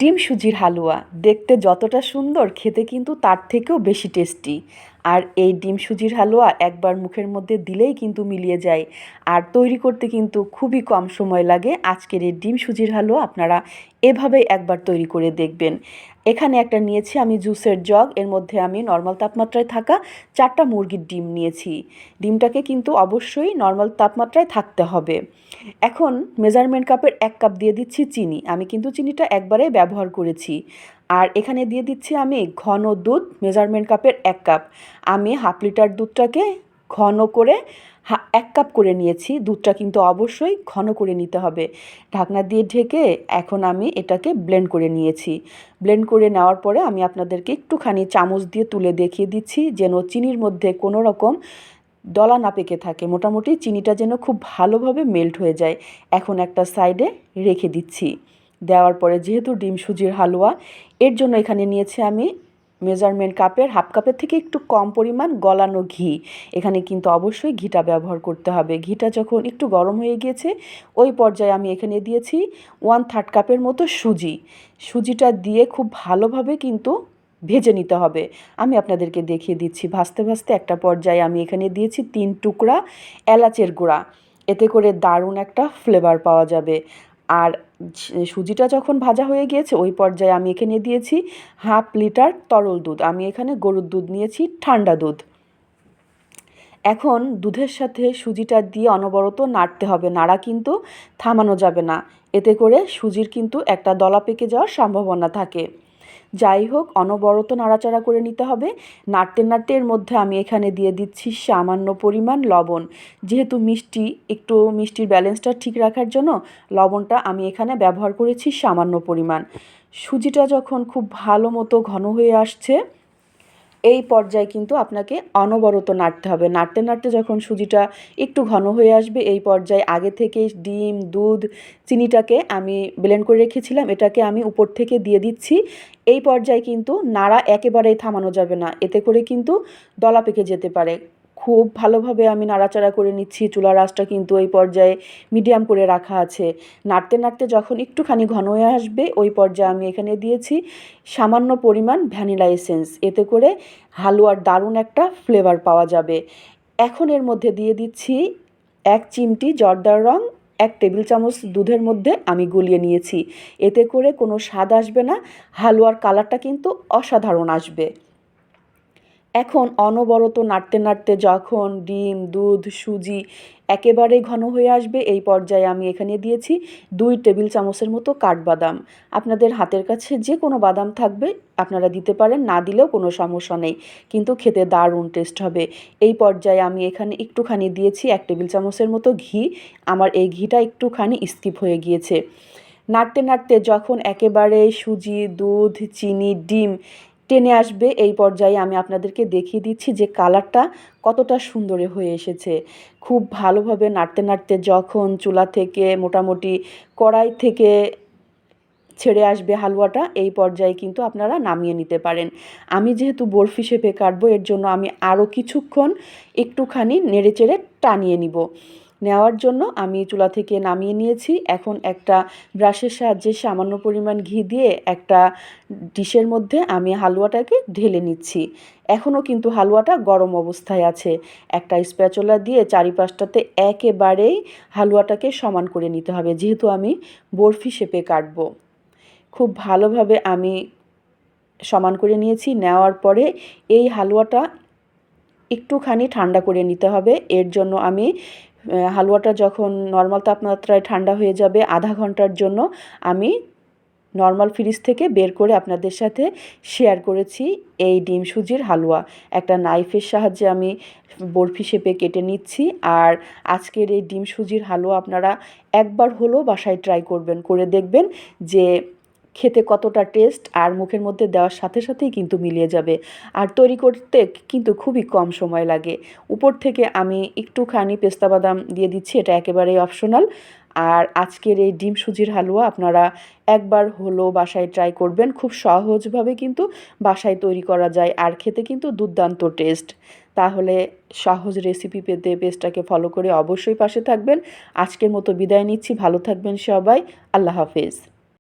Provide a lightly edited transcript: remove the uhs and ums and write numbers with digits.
ডিম সুজির হালুয়া দেখতে যতটা সুন্দর খেতে কিন্তু তার থেকেও বেশি টেস্টি। আর এই ডিম সুজির হালুয়া একবার মুখের মধ্যে দিলেই কিন্তু মিলিয়ে যায়। আর তৈরি করতে কিন্তু খুবই কম সময় লাগে। আজকের এই ডিম সুজির হালুয়া আপনারা এভাবেই একবার তৈরি করে দেখবেন। এখানে একটা নিয়েছি আমি জুসের জগ, এর মধ্যে আমি নর্মাল তাপমাত্রায় থাকা 4টা মুরগির ডিম নিয়েছি। ডিমটাকে কিন্তু অবশ্যই নর্মাল তাপমাত্রায় থাকতে হবে। এখন মেজারমেন্ট কাপের 1 কাপ দিয়ে দিচ্ছি চিনি। আমি কিন্তু চিনিটা একবারে ব্যবহার করেছি। আর এখানে দিয়ে দিচ্ছি আমি ঘন দুধ, মেজারমেন্ট কাপের 1 কাপ। আমি হাফ লিটার দুধটাকে ঘন করে 1 কাপ করে নিয়েছি। দুধটা কিন্তু অবশ্যই ঘন করে নিতে হবে। ঢাকনা দিয়ে ঢেকে এখন আমি এটাকে ব্লেন্ড করে নিয়েছি। ব্লেন্ড করে নেওয়ার পরে আমি আপনাদেরকে একটুখানি চামচ দিয়ে তুলে দেখিয়ে দিচ্ছি যেন চিনির মধ্যে কোনো রকম দলা না পেকে থাকে। মোটামুটি চিনিটা যেন খুব ভালোভাবে মেল্ট হয়ে যায়। এখন একটা সাইডে রেখে দিচ্ছি। দেওয়ার পরে যেহেতু ডিম সুজির হালুয়া, এর জন্য এখানে নিয়েছি আমি মেজারমেন্ট কাপের হাফ কাপের থেকে একটু কম পরিমাণ গলানো ঘি। এখানে কিন্তু অবশ্যই ঘিটা ব্যবহার করতে হবে। ঘিটা যখন একটু গরম হয়ে গিয়েছে ওই পর্যায়ে আমি এখানে দিয়েছি 1/3 কাপের মতো সুজি। সুজিটা দিয়ে খুব ভালোভাবে কিন্তু ভেজে নিতে হবে। আমি আপনাদেরকে দেখিয়ে দিচ্ছি। ভাজতে ভাজতে একটা পর্যায়ে আমি এখানে দিয়েছি 3 টুকরা এলাচের গুঁড়া। এতে করে দারুণ একটা ফ্লেভার পাওয়া যাবে। আর সুজিটা যখন ভাজা হয়ে গিয়েছে ওই পর্যায়ে আমি এখানে দিয়েছি হাফ লিটার তরল দুধ। আমি এখানে গরুর দুধ নিয়েছি, ঠান্ডা দুধ। এখন দুধের সাথে সুজিটা দিয়ে অনবরত নাড়তে হবে। নাড়া কিন্তু থামানো যাবে না। এতে করে সুজির কিন্তু একটা দলা পেকে যাওয়ার সম্ভাবনা থাকে। যাই হোক, অনবরত নাড়াচাড়া করে নিতে হবে। নাড়তে নাড়তে এর মধ্যে আমি এখানে দিয়ে দিচ্ছি সামান্য পরিমাণ লবণ। যেহেতু মিষ্টি, একটু মিষ্টির ব্যালেন্সটা ঠিক রাখার জন্য লবণটা আমি এখানে ব্যবহার করেছি সামান্য পরিমাণ। সুজিটা যখন খুব ভালো মতো ঘন হয়ে আসছে এই পর্যায়ে কিন্তু আপনাকে অনবরত নাড়তে হবে। নাড়তে নাড়তে যখন সুজিটা একটু ঘন হয়ে আসবে এই পর্যায়ে আগে থেকে ডিম, দুধ, চিনিটাকে আমি ব্লেন্ড করে রেখেছিলাম, এটাকে আমি উপর থেকে দিয়ে দিচ্ছি। এই পর্যায়ে কিন্তু নাড়া একেবারেই থামানো যাবে না। এতে করে কিন্তু দলা পেকে যেতে পারে। খুব ভালোভাবে আমি নাড়াচাড়া করে নিচ্ছি। চুলার আঁচটা কিন্তু এই পর্যায়ে মিডিয়াম করে রাখা আছে। নাড়তে নাড়তে যখন একটুখানি ঘন হয়ে আসবে ওই পর্যায়ে আমি এখানে দিয়েছি সামান্য পরিমাণ ভ্যানিলা এসেন্স। এতে করে হালুয়ার দারুণ একটা ফ্লেভার পাওয়া যাবে। এখন এর মধ্যে দিয়ে দিচ্ছি 1 চিমটি জর্দার রং। 1 টেবিল চামচ দুধের মধ্যে আমি গুলিয়ে নিয়েছি। এতে করে কোনো স্বাদ আসবে না, হালুয়ার কালারটা কিন্তু অসাধারণ আসবে। এখন অনবরত নাড়তে নাড়তে যখন ডিম, দুধ, সুজি একেবারেই ঘন হয়ে আসবে এই পর্যায়ে আমি এখানে দিয়েছি 2 টেবিল চামচের মতো কাঠবাদাম। আপনাদের হাতের কাছে যে কোনো বাদাম থাকবে আপনারা দিতে পারেন, না দিলেও কোনো সমস্যা নেই, কিন্তু খেতে দারুণ টেস্ট হবে। এই পর্যায়ে আমি এখানে একটুখানি দিয়েছি 1 টেবিল চামচের মতো ঘি। আমার এই ঘিটা একটুখানি স্কিপ হয়ে গিয়েছে। নাড়তে নাড়তে যখন একেবারে সুজি, দুধ, চিনি, ডিম টেনে আসবে এই পর্যায়ে আমি আপনাদেরকে দেখিয়ে দিচ্ছি যে কালারটা কতটা সুন্দর হয়ে এসেছে। খুব ভালোভাবে নাড়তে নাড়তে যখন চুলা থেকে মোটামুটি কড়াই থেকে ছেড়ে আসবে হালুয়াটা এই পর্যায়ে কিন্তু আপনারা নামিয়ে নিতে পারেন। আমি যেহেতু বরফি শেপে কাটবো এর জন্য আমি আরও কিছুক্ষণ একটুখানি নেড়েচেড়ে টানিয়ে নিব। নেওয়ার জন্য আমি চুলা থেকে নামিয়ে নিয়েছি। এখন একটা ব্রাশের সাহায্যে সামান্য পরিমাণ ঘি দিয়ে একটা ডিশের মধ্যে আমি হালুয়াটাকে ঢেলে নিচ্ছি। এখনও কিন্তু হালুয়াটা গরম অবস্থায় আছে। একটা স্প্যাচুলা দিয়ে চারিপাশটাতে একেবারেই হালুয়াটাকে সমান করে নিতে হবে, যেহেতু আমি বরফি শেপে কাটবো। খুব ভালোভাবে আমি সমান করে নিয়েছি। নেওয়ার পরে এই হালুয়াটা একটুখানি ঠান্ডা করে নিতে হবে। এর জন্য আমি হালুয়াটা যখন নর্মাল তাপমাত্রায় ঠান্ডা হয়ে যাবে আধা ঘন্টার জন্য আমি নর্মাল ফ্রিজ থেকে বের করে আপনাদের সাথে শেয়ার করেছি এই ডিম সুজির হালুয়া। একটা নাইফের সাহায্যে আমি বরফি শেপে কেটে নিচ্ছি। আর আজকের এই ডিম সুজির হালুয়া আপনারা একবার হলেও বাসায় ট্রাই করবেন, করে দেখবেন যে খেতে কতটা টেস্ট, আর মুখের মধ্যে দেওয়ার সাথে সাথেই কিন্তু মিলিয়ে যাবে। আর তৈরি করতে কিন্তু খুবই কম সময় লাগে। উপর থেকে আমি একটুখানি পেস্তা বাদাম দিয়ে দিচ্ছি, এটা একেবারেই অপশনাল। আর আজকের এই ডিম সুজির হালুয়া আপনারা একবার হলেও বাসায় ট্রাই করবেন। খুব সহজভাবে কিন্তু বাসায় তৈরি করা যায়, আর খেতে কিন্তু দুর্দান্ত টেস্ট। তাহলে সহজ রেসিপি পেতে পেজটাকে ফলো করে অবশ্যই পাশে থাকবেন। আজকের মতো বিদায় নিচ্ছি। ভালো থাকবেন সবাই। আল্লাহ হাফেজ।